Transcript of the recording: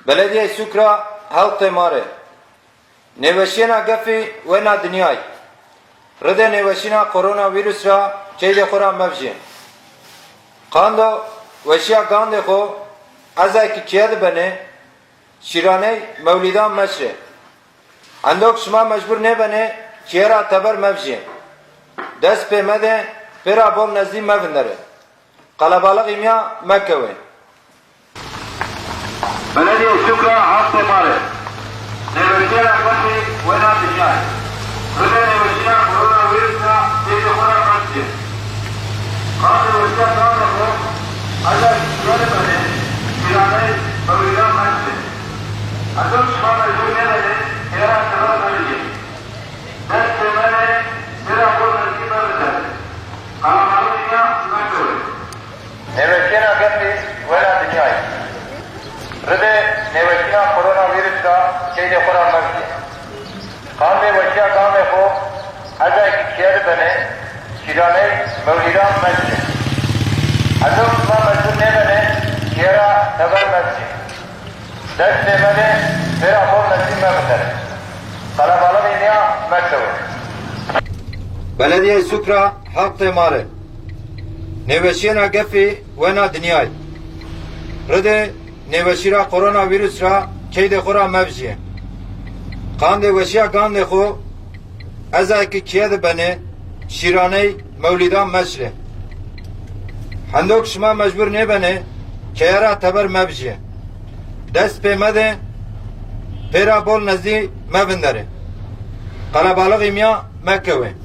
Belediye Sukra halk temare. Neveşina gefi ve na dünyay. Rıde neveşina koronavirüs ra çeyde kora mevji. Kando veşya gande ko azaki kiyad bene şirane mevlidan meşre. Andok şma mecbur ne bene kiyara taber mevji. Dest pemede pera bol nezdi mevindere. Kalabalık imya Mekke've. Belediye Sukra halk temare. Neveşina gefi ve na dünyay. Rıde neveşina koronavirüs ra çeyde kora mevji. Kando veşya gande ko azaki kiyad bene şirane mevlidan meşre. Andok şma mecbur ne bene kiyara taber mevji. Dest pemede pera bol nezdi mevindere. Kalabalık imya Mekke've. Neveşina gefi ve na dünyay. Rıde neveşina koronavirüs ra çeyde kora mevji. Kande veşya gande ko azaki kiyad bene şirane mevlidan meşre. Andok şma mecbur ne bene kiyara taber mevji. Dest pemede pera bol nezdi mevindere. Kalabalık imya Mekke've. Belediye Sukra halk temare. Neveşina gefi ve na dünyay. Rıde neveşira koronavirüs ra çeyde kora mevji. Kande veşya gande ko azaki kiyad bene şirane mevlidan meşre. Handok şma mecbur ne bene kiyara taber mevji. Dest pemede pera bol nezdi mevindere. Kalabalık imya Mekke've.